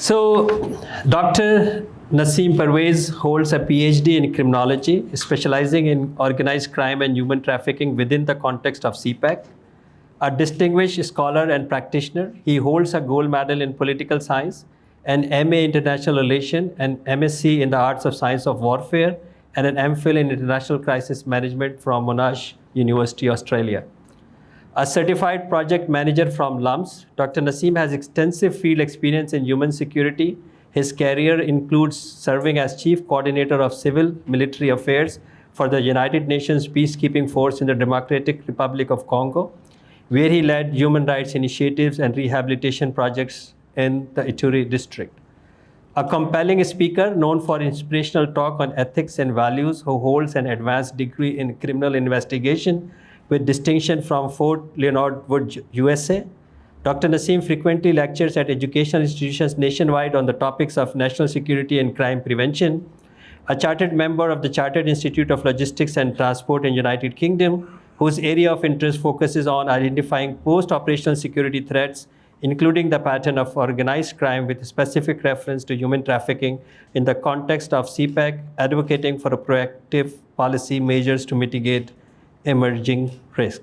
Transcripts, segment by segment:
So, Dr. Naseem Parvez holds a PhD in criminology, specializing in organized crime and human trafficking within the context of CPAC. A distinguished scholar and practitioner, he holds a gold medal in political science, an MA International Relation, an MSc in the Arts of Science of Warfare, and an MPhil in International Crisis Management from Monash University, Australia. A certified project manager from LUMS, Dr. Naseem has extensive field experience in human security. His career includes serving as chief coordinator of civil military affairs for the United Nations Peacekeeping Force in the Democratic Republic of Congo, where he led human rights initiatives and rehabilitation projects in the Ituri district. A compelling speaker known for inspirational talk on ethics and values, who holds an advanced degree in criminal investigation with distinction from Fort Leonard Wood, USA. Dr. Naseem frequently lectures at educational institutions nationwide on the topics of national security and crime prevention. A chartered member of the Chartered Institute of Logistics and Transport in United Kingdom, whose area of interest focuses on identifying post-operational security threats, including the pattern of organized crime with specific reference to human trafficking in the context of CPAC, advocating for proactive policy measures to mitigate emerging risk.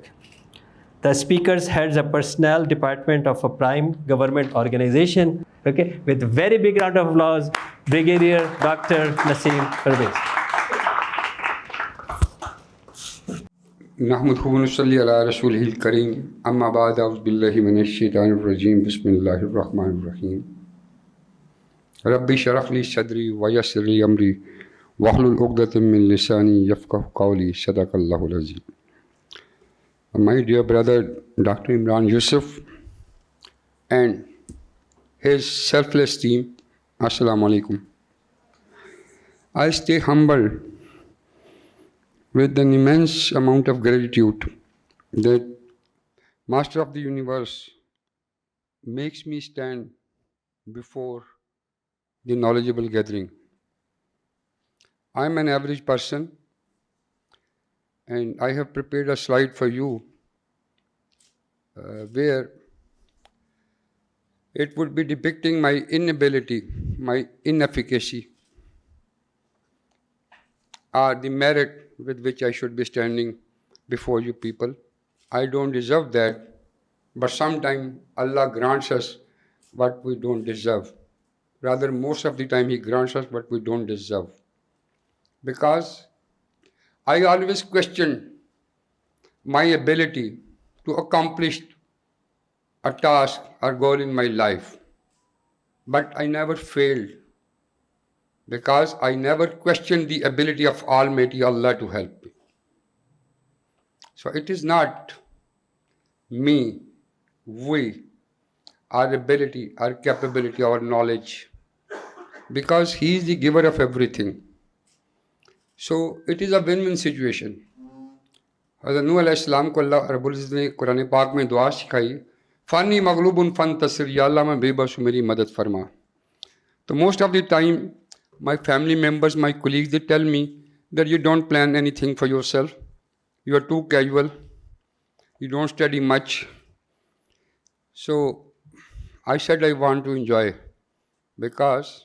The speakers heads a personnel department of a prime government organization. Okay, with a very big round of applause, Brigadier Dr. Naseem Parvez. नहमदुहु व नसल्ली अला रसूलिहिल करीम अम्मा बाद अऊज़ु बिल्लाहि मिनश शैतानिर रजीम बिस्मिल्लाहिर रहमानिर रहीम rabbi शरह ली सदरी व यस्सिर ली अमरी वहलुल उक़दतम मिन लिसानी यफ़क़हु क़ौली सदक़ल्लाहुल अज़ीम. My dear brother Dr. Imran Yusuf and his selfless team, Assalamu alaikum. I stay humble with an immense amount of gratitude that Master of the Universe makes me stand before the knowledgeable gathering. I am an average person and I have prepared a slide for you where it would be depicting my inability, my inefficacy, or the merit with which I should be standing before you people. I don't deserve that, but sometimes Allah grants us what we don't deserve. Rather, most of the time He grants us what we don't deserve. Because I always question my ability to accomplish a task or goal in my life. But I never failed because I never questioned the ability of Almighty Allah to help me. So it is not me, we, our ability, our capability, our knowledge, because He is the giver of everything. So it is a win-win situation. हज़रत नूह अलैहिस्सलाम को अल्लाह रब्बुल इज़्ज़त ने कुरान पाक में दुआ सिखाई, फ़ानी मग़लूबुन फ़ंतसिर, या अल्लाह मैं बेबस हूँ, मेरी मदद फरमा. तो most of the time my family members, my colleagues, they tell me that you don't plan anything for yourself, you are too casual, you don't study much. So I said I want to enjoy, because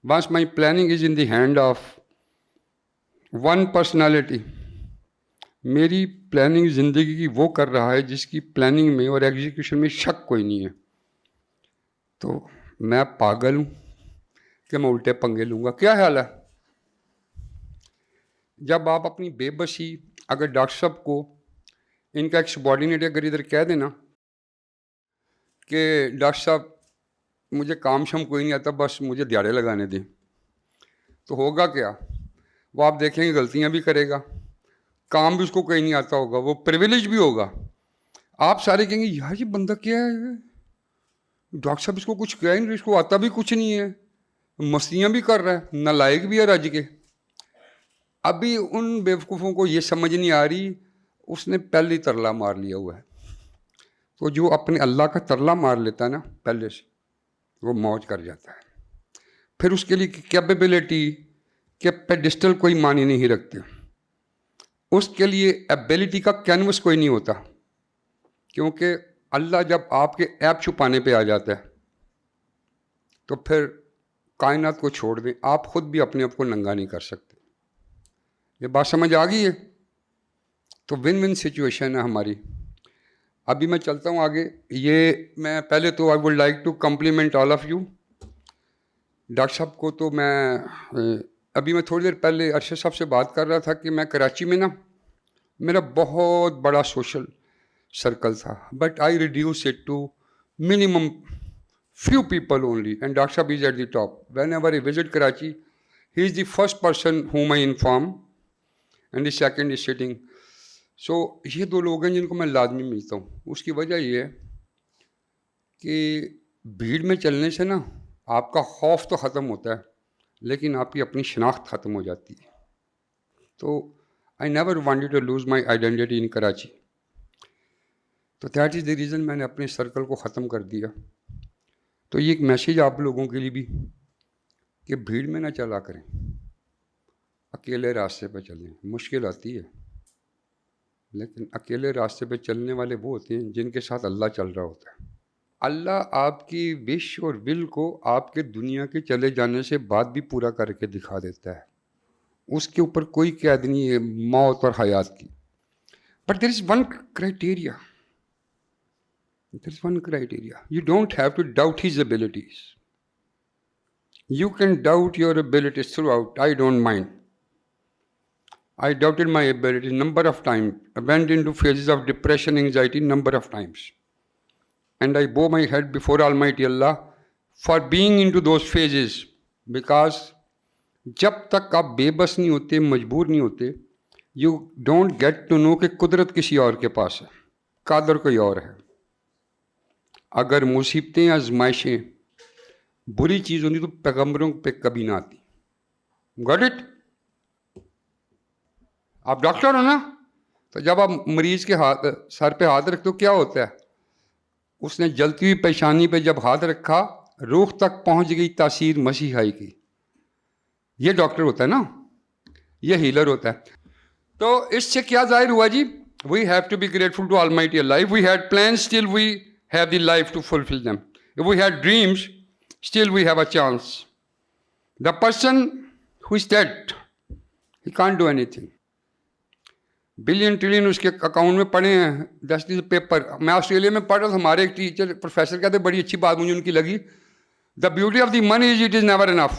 once my planning is in the hand of one personality, मेरी planning ज़िंदगी की वो कर रहा है जिसकी planning में और एग्जीक्यूशन में शक कोई नहीं है, तो मैं पागल हूँ कि मैं उल्टे पंगे लूँगा. क्या ख्याल है? जब आप अपनी बेबसी अगर डॉक्टर साहब को इनका एक सबॉर्डिनेट अगर इधर कह देना कि डॉक्टर साहब मुझे काम शाम कोई नहीं आता, बस मुझे दिहाड़े लगाने दें, तो होगा क्या? वो आप देखेंगे गलतियाँ भी करेगा, काम भी उसको कोई नहीं आता होगा, वो प्रिविलेज भी होगा. आप सारे कहेंगे यार ये बंदा क्या है, डॉक्टर साहब इसको कुछ कह ही नहीं, इसको आता भी कुछ नहीं है, मस्तियाँ भी कर रहा है, नालायक भी है रज के. अभी उन बेवकूफ़ों को ये समझ नहीं आ रही उसने पहले ही तरला मार लिया हुआ है. तो जो अपने अल्लाह का तरला मार लेता है ना पहले से, वो मौज कर जाता है. फिर उसके लिए कैपेबिलिटी के पेडिस्टल कोई मानी नहीं रखते, उसके लिए एबिलिटी का कैनवस कोई नहीं होता, क्योंकि अल्लाह जब आपके ऐप छुपाने पे आ जाता है तो फिर कायनात को छोड़ दें, आप खुद भी अपने आप को नंगा नहीं कर सकते। ये बात समझ आ गई है? तो विन विन सिचुएशन है हमारी। अभी मैं चलता हूँ आगे। ये मैं पहले तो I would like to compliment all of you. Doctor साहब को तो मैं अभी मैं थोड़ी देर पहले अरशद साहब से बात कर रहा था कि मैं कराची में ना, मेरा बहुत बड़ा सोशल सर्कल था, but I reduce it to minimum few people only, and Dr. Saab is at the top. Whenever I visit Karachi, he is the first person whom I inform, and the second is sitting. So ये दो लोग हैं जिनको मैं लाजमी मिलता हूँ। उसकी वजह ये है कि भीड़ में चलने से ना आपका खौफ तो ख़त्म होता है, लेकिन आपकी अपनी शनाख्त ख़त्म हो जाती है। तो I never wanted to lose my identity in Karachi. तो दैट इज़ द रीज़न मैंने अपने सर्कल को ख़त्म कर दिया। तो ये एक मैसेज आप लोगों के लिए भी कि भीड़ में ना चला करें, अकेले रास्ते पे चलें। मुश्किल आती है, लेकिन अकेले रास्ते पे चलने वाले वो होते हैं जिनके साथ अल्लाह चल रहा होता है। अल्लाह आपकी विश और विल को आपके दुनिया के चले जाने से बाद भी पूरा करके दिखा देता है। उसके ऊपर कोई कैद नहीं है मौत और हयात की। But there is one criteria, there's one criteria. You don't have to doubt his abilities. You can doubt your abilities throughout. I don't mind. I doubted my abilities number of times. I went into phases of depression, anxiety number of times. And I bow my head before Almighty Allah for being into those phases. Because जब तक आप बेबस नहीं होते, मजबूर नहीं होते, you don't get to know कि कुदरत किसी और के पास है, कादर कोई और है। अगर मुसीबतें आजमाइशें बुरी चीज़ होती तो पैगंबरों पे कभी ना आती। Got it? आप डॉक्टर हो ना, तो जब आप मरीज के हाथ सर पे हाथ रखते हो क्या होता है? उसने जलती हुई पेशानी पे जब हाथ रखा, रूह तक पहुंच गई तासीर मसीहाई की। ये डॉक्टर होता है ना, ये हीलर होता है। तो इससे क्या जाहिर हुआ जी? We have to be grateful to almighty Allah. If we had plans, still we have the life to fulfill them. If we had dreams, still we have a chance. The person who is dead, he can't do anything. Billion trillion उसके account में पड़े हैं, 10 paper. मैं Australia में पढ़ रहा था, हमारे एक टीचर प्रोफेसर कहते बड़ी अच्छी बात मुझे उनकी लगी, the beauty of the money is it is never enough.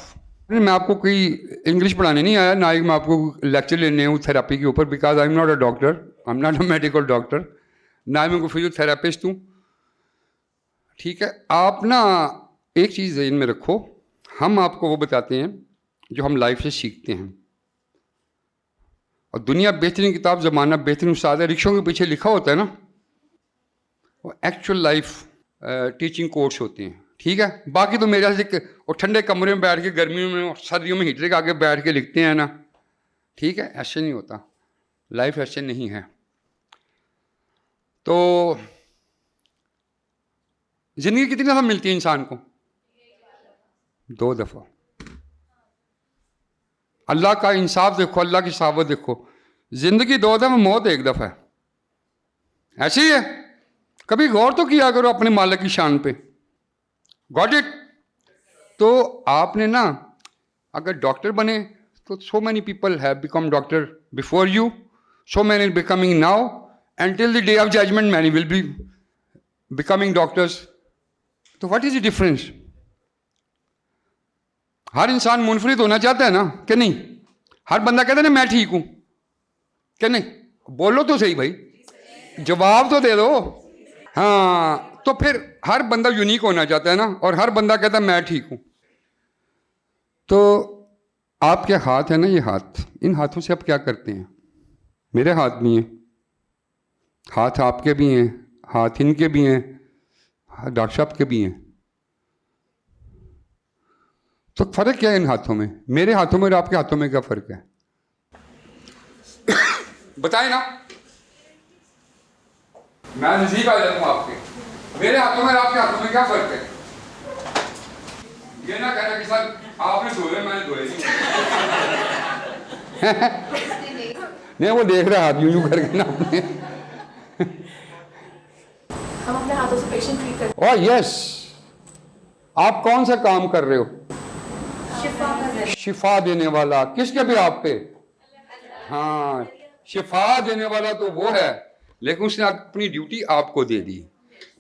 मैं आपको कोई इंग्लिश पढ़ाने नहीं आया, ना ही मैं आपको लेक्चर लेने हूँ थेरेपी के ऊपर, because I am not a doctor, I am not a medical doctor, ना ही मैं कोई फिजियोथेरेपिस्ट हूँ। ठीक है, आप ना एक चीज़ ज़हन में रखो, हम आपको वो बताते हैं जो हम लाइफ से सीखते हैं। और दुनिया बेहतरीन किताब, ज़माना बेहतरीन उस्ताद है, रिक्शों के पीछे लिखा होता है ना, वो एक्चुअल लाइफ टीचिंग कोर्स होते हैं। ठीक है, बाकी तो मेरे से और ठंडे कमरे में बैठ के गर्मियों में और सर्दियों में हीटर के आगे बैठ के लिखते हैं ना। ठीक है, ऐसे नहीं होता, लाइफ ऐसे नहीं है। तो जिंदगी कितनी दफ़ा मिलती है इंसान को? 2 दफ़ा। अल्लाह का इंसाफ देखो, अल्लाह की सावत देखो, जिंदगी 2 दफ़ा, मौत 1 दफ़ा है। ऐसे ही है, कभी गौर तो किया करो अपने मालिक की शान पे। Got it? तो आपने ना अगर डॉक्टर बने तो so many people have become doctor before you, so many becoming now, until the day of judgement many will be becoming doctors. तो व्हाट इज द डिफरेंस? हर इंसान मुनफरिद होना चाहता है ना, कि नहीं? हर बंदा कहता है ना मैं ठीक हूं, कि नहीं? बोलो तो सही भाई, जवाब तो दे दो। हाँ, तो फिर हर बंदा यूनिक होना चाहता है ना, और हर बंदा कहता है मैं ठीक हूं। तो आपके हाथ है ना, ये हाथ, इन हाथों से आप क्या करते हैं? मेरे हाथ भी हैं, हाथ आपके भी हैं, हाथ इनके भी हैं, डॉक्टर साहब के भी हैं। तो फर्क क्या है इन हाथों में? मेरे हाथों में और आपके हाथों में क्या फर्क है? बताए ना, मैं नजदीक आ जाता हूं आपके। मेरे हाथों में और आपके हाथों में क्या फर्क है? ये ना कहना कि सर आपने धोए मैंने धोए नहीं। नहीं, वो देख रहा हाथ यूं करके ना अपने। हम अपने हाथों से पेशेंट ट्रीट करते ओह यस, आप कौन सा काम कर रहे हो? शिफा देने वाला। किसके भी आप पे? हाँ, शिफा देने वाला तो वो है, लेकिन उसने अपनी ड्यूटी आपको दे दी।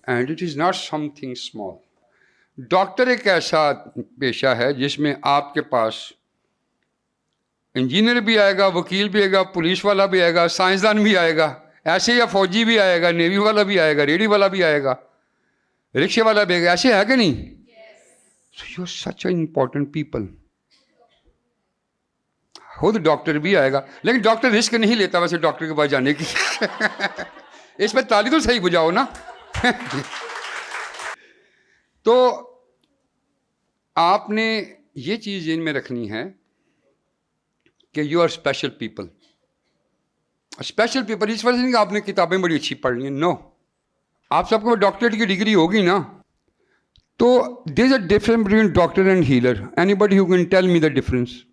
And it is not something small. Doctor एक ऐसा पेशा है जिसमें आपके पास इंजीनियर भी आएगा, वकील भी आएगा, पुलिस वाला भी आएगा, साइंसदान भी आएगा, ऐसे या फौजी भी आएगा, नेवी वाला भी आएगा, रेडी वाला भी आएगा, रिक्शे वाला भी आएगा। ऐसे है कि नहीं? So you are such a important people. खुद डॉक्टर भी आएगा, लेकिन डॉक्टर रिस्क नहीं लेता वैसे डॉक्टर के पास जाने की। इस पर ताली तो सही बुझाओ ना। तो आपने ये चीज़ इनमें रखनी है कि you are special people. Special people इस वजह से नहीं कि आपने किताबें बड़ी अच्छी पढ़ ली हैं, नो। आप सबको डॉक्टरेट की डिग्री होगी ना, तो there is a difference between doctor and healer. Anybody who can tell me the difference?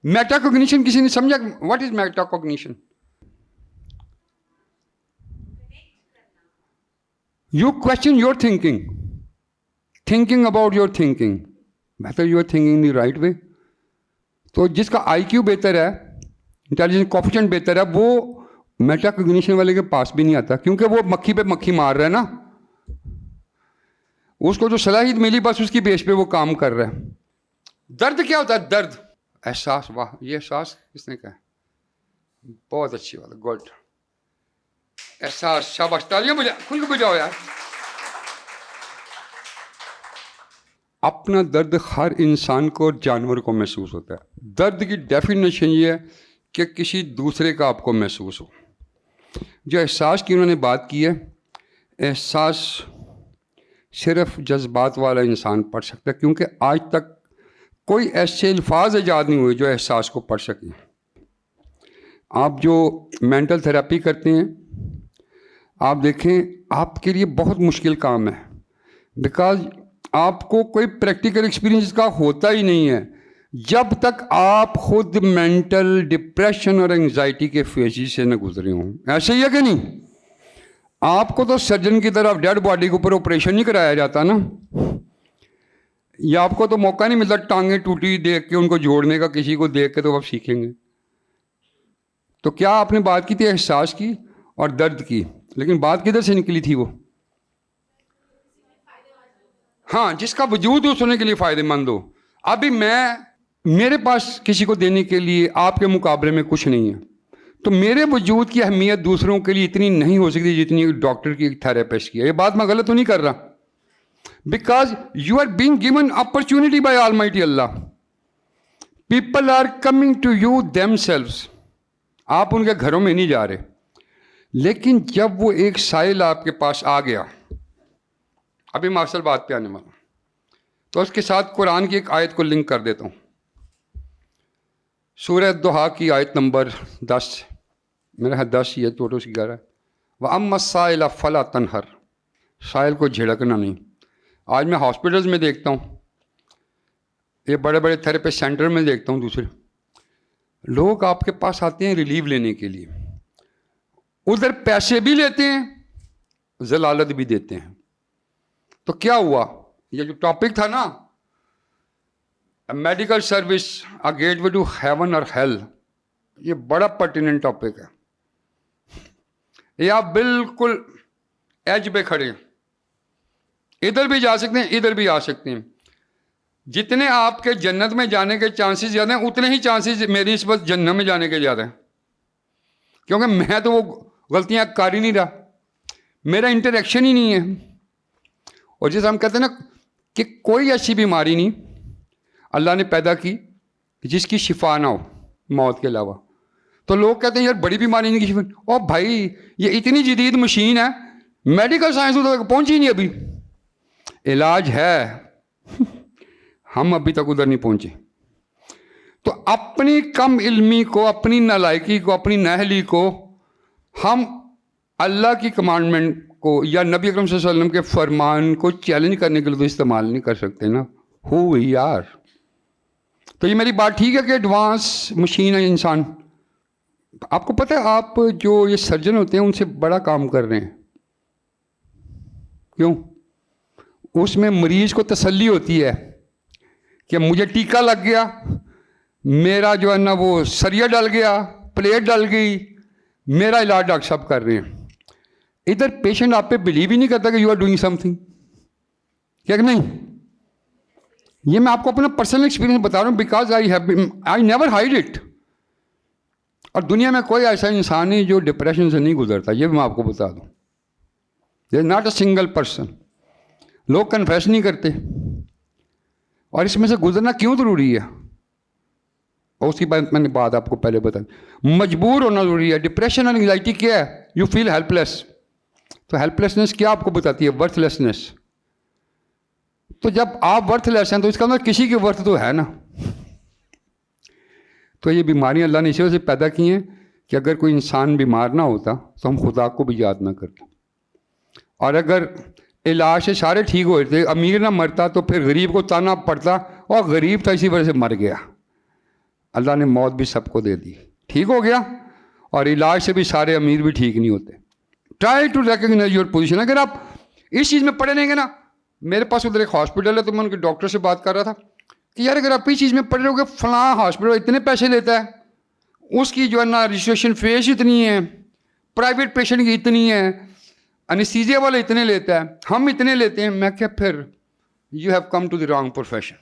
Metacognition किसी ने समझा? What is metacognition? You question your thinking, thinking about your thinking, whether you are thinking the right way. तो जिसका IQ बेहतर है, intelligence coefficient बेहतर है, वो मेटाकॉग्निशन वाले के पास भी नहीं आता, क्योंकि वो मक्खी पे मक्खी मार रहा है ना। उसको जो सलाहियत मिली बस उसकी बेस पे वो काम कर रहा है। दर्द क्या होता है? दर्द एहसास। वाह, ये एहसास किसने कहा? बहुत अच्छी बात, गुड। एहसास, शाबाश, तालियां बजा, खुल के बजाओ यार। अपना दर्द हर इंसान को और जानवर को महसूस होता है। दर्द की डेफिनेशन ये है कि किसी दूसरे का आपको महसूस हो। जो एहसास की उन्होंने बात की है, एहसास सिर्फ जज्बात वाला इंसान पढ़ सकता है, क्योंकि आज तक कोई ऐसे अल्फाज ईजाद नहीं हुए जो एहसास को पढ़ सकें। आप जो मेंटल थेरेपी करते हैं, आप देखें आपके लिए बहुत मुश्किल काम है, बिकॉज आपको कोई प्रैक्टिकल एक्सपीरियंस का होता ही नहीं है जब तक आप खुद मेंटल डिप्रेशन और एंजाइटी के फेजेस से न गुजरे हों। ऐसे ही है कि नहीं? आपको तो सर्जन की तरफ डेड बॉडी के ऊपर ऑपरेशन नहीं कराया जाता ना, या आपको तो मौका नहीं मिलता टांगे टूटी देख के उनको जोड़ने का, किसी को देख के तो आप सीखेंगे। तो क्या आपने बात की थी एहसास की और दर्द की, लेकिन बात किधर से निकली थी वो? हाँ, जिसका वजूद उसने के लिए फ़ायदेमंद हो। अभी मेरे पास किसी को देने के लिए आपके मुकाबले में कुछ नहीं है, तो मेरे वजूद की अहमियत दूसरों के लिए इतनी नहीं हो सकती जितनी डॉक्टर की थेरेपिस्ट की है। ये बात मैं गलत तो नहीं कर रहा? Because you are being given opportunity by almighty Allah. People are coming to you themselves. आप उनके घरों में नहीं जा रहे, लेकिन जब वो एक साइल आपके पास आ गया, अभी मैं असल बात पे आने वाला, तो उसके साथ कुरान की एक आयत को लिंक कर देता हूँ। सूरह दुहा की आयत नंबर 10, मेरा है 10 ही है, टोटल 11। व अम्मा साइला फला तनहर, साइल को झिड़कना नहीं। आज मैं हॉस्पिटल्स में देखता हूँ, ये बड़े बड़े थेरेपी सेंटर में देखता हूँ, दूसरे लोग आपके पास आते हैं रिलीव लेने के लिए, उधर पैसे भी लेते हैं, जलालत भी देते हैं। तो क्या हुआ? ये जो टॉपिक था ना, medical service a gateway to heaven और हेल, ये बड़ा पर्टिनेंट टॉपिक है। ये आप बिल्कुल एज पे खड़े हैं, इधर भी जा सकते हैं, इधर भी आ सकते हैं। जितने आपके जन्नत में जाने के चांसेस ज़्यादा हैं, उतने ही चांसेस मेरी इस वक्त जन्नत में जाने के ज़्यादा हैं, क्योंकि मैं तो वो गलतियां कर ही नहीं रहा, मेरा इंटरेक्शन ही नहीं है। और जैसे हम कहते हैं ना कि कोई ऐसी बीमारी नहीं अल्लाह ने पैदा की जिसकी शिफा ना हो मौत के अलावा। तो लोग कहते हैं यार बड़ी बीमारी नहीं की शिफा। ओ भाई, ये इतनी जदीद मशीन है, मेडिकल साइंस उधर तक पहुंची नहीं, अभी इलाज है, हम अभी तक उधर नहीं पहुंचे। तो अपनी कम इल्मी को, अपनी नालायकी को, अपनी नाअहली को हम अल्लाह की कमांडमेंट को या नबी अकरम सल्लल्लाहु अलैहि वसल्लम के फरमान को चैलेंज करने के लिए तो इस्तेमाल नहीं कर सकते ना। Who we are. तो ये मेरी बात ठीक है कि एडवांस मशीन है इंसान। आपको पता है, आप जो ये सर्जन होते हैं उनसे बड़ा काम कर रहे हैं। क्यों? उसमें मरीज को तसल्ली होती है कि मुझे टीका लग गया, मेरा जो है ना वो सरिया डल गया, प्लेट डल गई, मेरा इलाज डॉक्टर साहब कर रहे हैं। इधर पेशेंट आप पे बिलीव ही नहीं करता कि यू आर डूइंग समथिंग, क्या कि नहीं? ये मैं आपको अपना पर्सनल एक्सपीरियंस बता रहा हूँ, because I never hide it. और दुनिया में कोई ऐसा इंसान नहीं जो डिप्रेशन से नहीं गुजरता, ये मैं आपको बता दूँ। There is not a single person. लोग कन्फेस नहीं करते, और इसमें से गुजरना क्यों ज़रूरी है, और उसकी मैंने बात आपको पहले बता दी। मजबूर होना ज़रूरी है। डिप्रेशन और एंग्जाइटी क्या है? You feel helpless. तो हेल्पलेसनेस क्या आपको बताती है? वर्थलेसनेस। तो जब आप वर्थलेस हैं तो इसका मतलब किसी की वर्थ तो है ना। तो ये बीमारियां अल्लाह ने इसी वजह से पैदा की हैं कि अगर कोई इंसान बीमार ना होता तो हम खुदा को भी याद ना करते, और अगर इलाज से सारे ठीक हो जाते, अमीर ना मरता, तो फिर गरीब को ताना पड़ता, और गरीब था इसी वजह से मर गया। अल्लाह ने मौत भी सबको दे दी, ठीक हो गया। और इलाज से भी सारे अमीर भी ठीक नहीं होते। Try to recognise your position. अगर आप इस चीज़ में पढ़े रहेंगे ना, मेरे पास उधर एक हॉस्पिटल है, तो मैं उनके डॉक्टर से बात कर रहा था कि यार अगर आप इस चीज़ में पढ़ रहे हो कि फलां हॉस्पिटल इतने पैसे लेता है, उसकी जो है ना रजिस्ट्रेशन फीस इतनी है, प्राइवेट पेशेंट की इतनी है, एनेस्थीसिया वाला इतने लेता है, हम इतने लेते हैं। मैं क्या, फिर you have come to the wrong profession.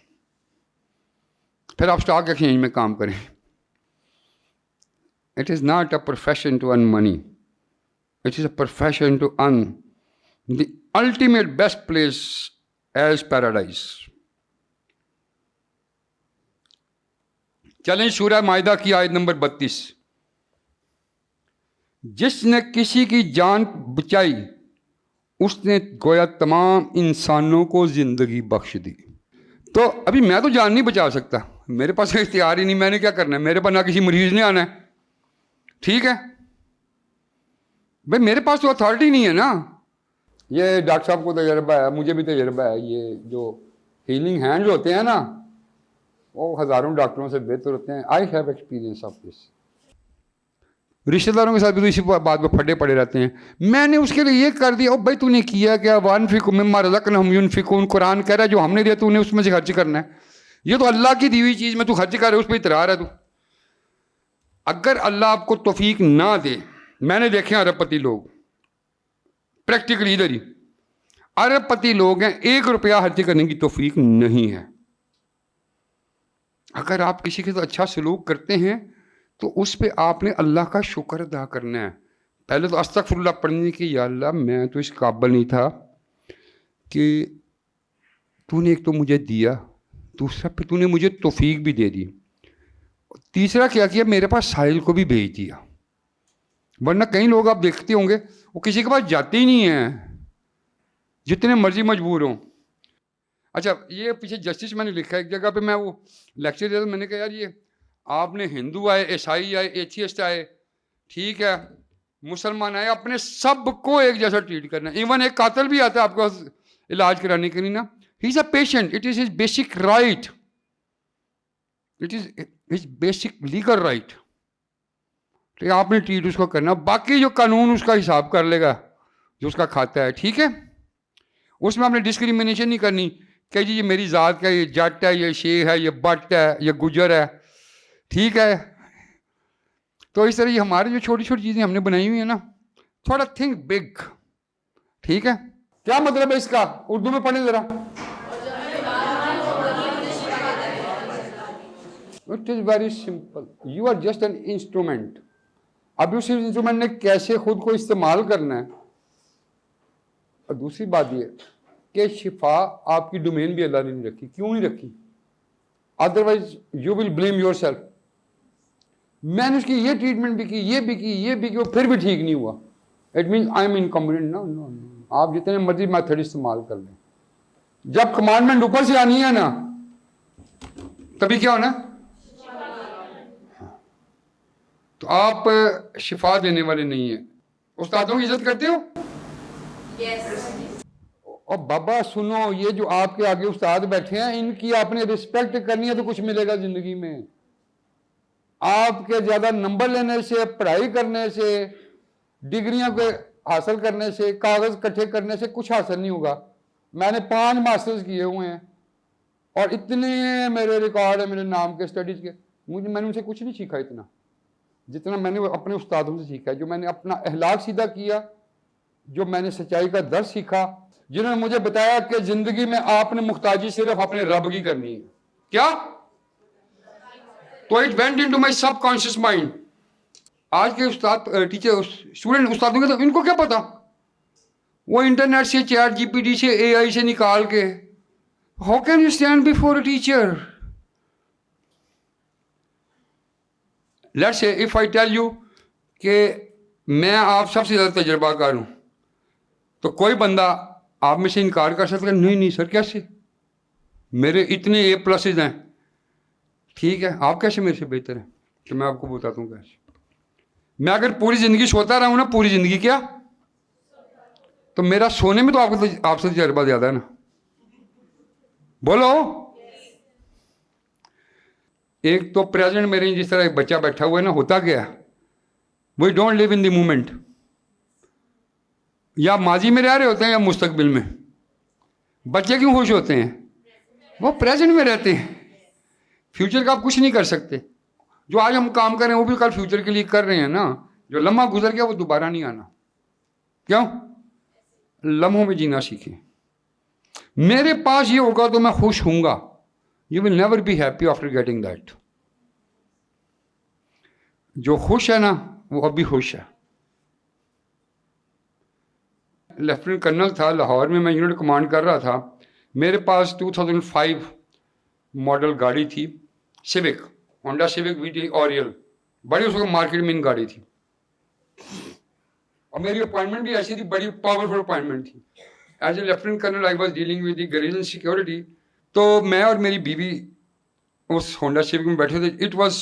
फिर आप स्टॉक एक्सचेंज में काम करें। It is not a profession to earn money, it is a profession to earn the ultimate best place as paradise. चलें सूरह माइदा की आयत नंबर 32। जिसने किसी की जान बचाई उसने गोया तमाम इंसानों को जिंदगी बख्श दी। तो अभी मैं तो जान नहीं बचा सकता, मेरे पास इख्तियार ही नहीं, मैंने क्या करना है? मेरे पास ना किसी मरीज ने आना है, ठीक है भाई, मेरे पास तो अथॉरिटी नहीं है ना। ये डॉक्टर साहब को तजर्बा है, मुझे भी तजर्बा है। ये जो हीलिंग हैंड्स होते हैं ना, वो हज़ारों डॉक्टरों से बेहतर होते हैं। I have experience of this. रिश्तेदारों के साथ भी तो इसी बात पर फटे पड़े रहते हैं। मैंने उसके लिए ये कर दिया, ओ भाई तूने किया क्या? वन फ़िक मिम्मा रज़क़नाहुम युनफ़िकून, कुरान कह रहा है जो हमने दिया तूने उसमें से खर्च करना है। ये तो अल्लाह की दी हुई चीज़ में तू खर्च कर रहा है, उस पर इतरार है तू। अगर अल्लाह आपको तौफीक ना दे, मैंने देखे अरबपति लोग प्रैक्टिकली इधर ही, अरबपति लोग हैं, 1 रुपया खर्च करने की तौफीक नहीं है। अगर आप किसी के साथ अच्छा सलूक करते हैं तो उस पर आपने अल्लाह का शुक्र अदा करना है। पहले तो अस्तगफिरुल्लाह पढ़ने की, या अल्लाह मैं तो इस काबिल नहीं था कि तूने एक तो मुझे दिया, दूसरा फिर तूने मुझे तौफीक भी दे दी, तीसरा क्या किया, मेरे पास साहिल को भी भेज दिया। वरना कई लोग आप देखते होंगे वो किसी के पास जाते ही नहीं हैं, जितने मर्जी मजबूर हों। अच्छा, ये पीछे जस्टिस मैंने लिखा है एक जगह पे, मैं वो लेक्चर दिया, मैंने कहा यार ये आपने हिंदू आए, ईसाई आए, एथियस्ट आए, ठीक है, मुसलमान आए, अपने सबको एक जैसा ट्रीट करना है। इवन एक कातिल भी आता है आपको इलाज कराने के लिए ना, he is a patient, it is his basic right, it is his basic legal right, तो आपने ट्रीट उसको करना। बाकी जो कानून उसका हिसाब कर लेगा जो उसका खाता है, ठीक है। उसमें आपने डिस्क्रिमिनेशन नहीं करनी कि जी ये मेरी ज़ात का, ये जट है, ये शेख है, ये बट है, ये गुजर है, ठीक है। तो इस तरह ये हमारी जो छोटी छोटी चीज़ें हमने बनाई हुई है ना, थोड़ा थिंक बिग, ठीक है। क्या मतलब है इसका? उर्दू में पढ़ें ज़रा। It is very simple, you are just an instrument. अब उस इंस्ट्रूमेंट ने कैसे खुद को इस्तेमाल करना है। और दूसरी बात ये कि शिफा आपकी डोमेन भी अल्लाह ने नहीं रखी। क्यों नहीं रखी? Otherwise you will blame your self. मैंने उसकी ये ट्रीटमेंट भी की, ये भी की, ये भी की, वो फिर भी ठीक नहीं हुआ। It mean I am incompetent. No no no, आप जितने मर्जी मेथड इस्तेमाल कर लें, जब कमांडमेंट ऊपर से आनी है ना, तभी क्या होना? तो आप शिफा देने वाले नहीं हैं। उस्तादों की इज्जत करते हो? और बाबा सुनो, ये जो आपके आगे उस्ताद बैठे हैं, इनकी आपने रिस्पेक्ट करनी है तो कुछ मिलेगा जिंदगी में। आपके ज्यादा नंबर लेने से, पढ़ाई करने से, डिग्रियां को हासिल करने से, कागज इकट्ठे करने से कुछ हासिल नहीं होगा। मैंने 5 मास्टर्स किए हुए हैं और इतने मेरे रिकॉर्ड है मेरे नाम के स्टडीज़ के, मैंने उनसे कुछ नहीं सीखा इतना जितना मैंने अपने उस्तादों से सीखा है। जो मैंने अपना अहलाक सीधा किया, जो मैंने सच्चाई का दर्स सीखा, जिन्होंने मुझे बताया कि ज़िंदगी में आपने मुख्ताजी सिर्फ अपने रब की करनी है। क्या? तो it went into my subconscious mind. आज के उस्ताद टीचर स्टूडेंट उस्तादों के तो इनको क्या पता, वो इंटरनेट से चैट जीपीटी से एआई से निकाल के, how can you stand before a teacher? Let's say if I tell you कि मैं आप सबसे ज़्यादा तजर्बाकार हूँ, तो कोई बंदा आप में से इनकार कर सकता है, नहीं नहीं सर कैसे, मेरे इतने A+ हैं। ठीक है, आप कैसे मेरे से बेहतर हैं? तो मैं आपको बताता हूँ कैसे। मैं अगर पूरी ज़िंदगी सोता रहा हूँ ना, पूरी ज़िंदगी क्या, तो मेरा सोने में तो आपसे तजर्बा ज़्यादा है ना, बोलो। एक तो प्रेजेंट मेरे जिस तरह एक बच्चा बैठा हुआ है ना, होता क्या है, we don't live in the moment. या माजी में रह रहे होते हैं या मुस्तकबिल में। बच्चे क्यों खुश होते हैं? वो प्रेजेंट में रहते हैं। फ्यूचर का आप कुछ नहीं कर सकते। जो आज हम काम कर रहे हैं वो भी कल फ्यूचर के लिए कर रहे हैं ना। जो लम्हा गुजर गया वो दोबारा नहीं आना। क्यों? लम्हों में जीना सीखें। मेरे पास ये होगा तो मैं खुश हूंगा। You will never be happy after getting that. जो खुश है ना वो अभी खुश है। लेफ्टिनेंट कर्नल था लाहौर में, मैं यूनिट कमांड कर रहा था। मेरे पास 2005 मॉडल गाड़ी थी, civic, Honda civic VT Oriel, बड़ी उस वक्त मार्केट में इन गाड़ी थी। और मेरी अपॉइंटमेंट भी ऐसी थी, बड़ी पावरफुल अपॉइंटमेंट थी। As a lieutenant colonel I was dealing with the garrison security. तो मैं और मेरी बीवी उस होंडा सिविक में बैठे थे। इट वॉज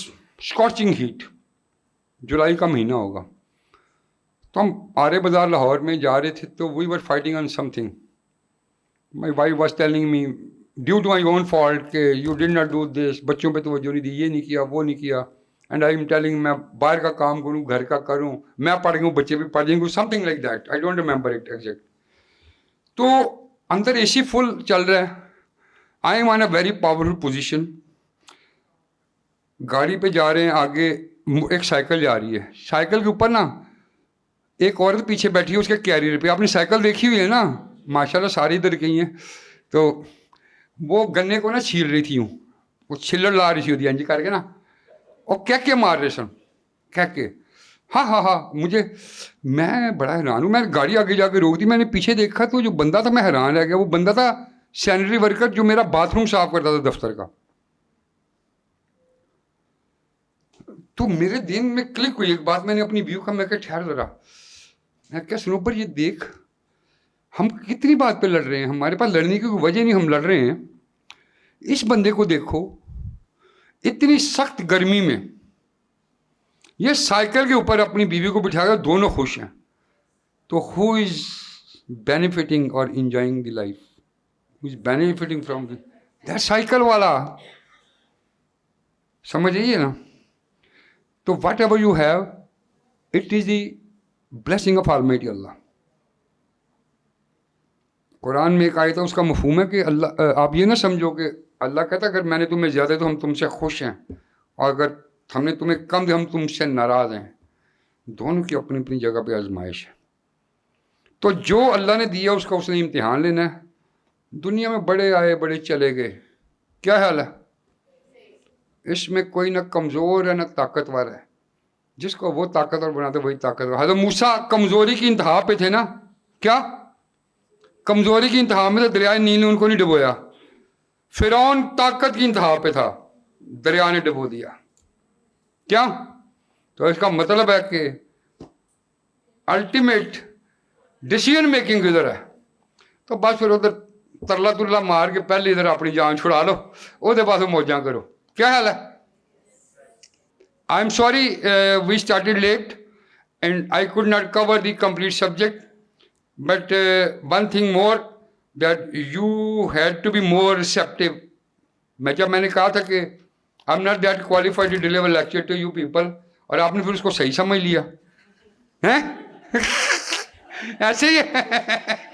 स्कॉचिंग हीट, जुलाई का महीना होगा। तो हम आरे बाजार लाहौर में जा रहे थे, तो we were fighting on something. My wife was telling me due to my own fault के you did not do this, बच्चों पे तवज्जो नहीं दी, ये नहीं किया, वो नहीं किया। एंड आई एम टेलिंग मैं बाहर का काम करूँ, घर का करूँ, मैं पढ़ गई, बच्चे भी पढ़ जाएंगे, something like that. I don't remember it exact. तो अंदर AC फुल चल रहा है। I M on a very powerful position. गाड़ी पे जा रहे हैं, आगे एक साइकिल जा रही है। साइकिल के ऊपर ना एक औरत पीछे बैठी है उसके कैरियर पे। आपने साइकिल देखी हुई है ना, माशाल्लाह सारी इधर गई हैं। तो वो गन्ने को ना छील रही थी, यूँ वो छिल्लड़ ला रही थी होती अंजी करके ना, और कह के मार रहे सन, कह के हाँ हाँ हाँ। मैं बड़ा हैरान हूँ। मैंने गाड़ी आगे जाके रोक दी, मैंने पीछे देखा तो जो बंदा था, मैं हैरान रह गया। वो बंदा था सैनिटरी वर्कर जो मेरा बाथरूम साफ करता था दफ्तर का। तो मेरे दिन में क्लिक हुई एक बात, मैंने अपनी व्यू का, मैं क्या ठहर जरा, मैं क्या सुनो पर ये देख, हम कितनी बात पे लड़ रहे हैं, हमारे पास लड़ने की कोई वजह नहीं, हम लड़ रहे हैं। इस बंदे को देखो, इतनी सख्त गर्मी में ये साइकिल के ऊपर अपनी बीवी को बिठाकर दोनों खुश हैं। तो हु इज बेनिफिटिंग और enjoying the life? Who is benefiting from that cycle वाला? समझ आइए ना। तो whatever you have, it is the blessing of almighty Allah. Quran में एक आयत है, उसका मफहूम है कि अल्लाह, आप ये ना समझो कि अल्लाह कहता अगर मैंने तुम्हें ज़्यादा तो हम तुमसे खुश हैं, और अगर हमने तुम्हें कम दिया हम तुमसे नाराज़ हैं। दोनों की अपनी अपनी जगह पे आजमाइश है। तो जो अल्लाह ने दिया उसका उसने इम्तिहान लेना है। दुनिया में बड़े आए बड़े चले गए, क्या हाल है? इसमें कोई ना कमज़ोर है ना ताकतवर है। जिसको वो ताकतवर बनाते वही ताकतवर। हज़रत मूसा कमज़ोरी की इंतहा पे थे ना, क्या कमज़ोरी की इंतहा में तो दरिया नील ने उनको नहीं डुबोया। फिरौन ताकत की इंतहा पे था, दरिया ने डुबो दिया। क्या? तो इसका मतलब है कि अल्टीमेट डिसीजन मेकिंग किधर है? तो बस फिर उधर तरला तुरला मार के पहले इधर अपनी जान छुड़ा लो, उहदे पास मौजा करो। क्या हाल है? I am sorry we started late and I could not cover the complete subject, but one thing more that you had to be more receptive. मैंने कहा था कि I am not that qualified to deliver lecture to you people, और आपने फिर उसको सही समझ लिया हैं? ऐसे ही है।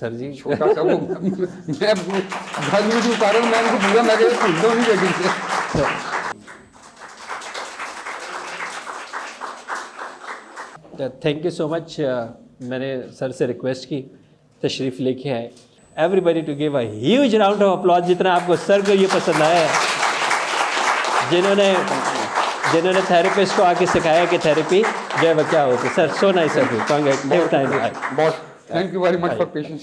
सर जी छोटा सा वो मैं घर में जो कारण मैं उनको पूरा मैं भूल दो नहीं लेकिन से थैंक यू सो मच। मैंने सर से रिक्वेस्ट की तशरीफ़ लेके आए। Everybody to give a huge round of applause जितना आपको सर को ये पसंद आया है, जिन्होंने थेरेपिस्ट को आके सिखाया कि थेरेपी जो है वो क्या होती है। Sir so nice of you, congratulation. बहुत thank you very much for patience.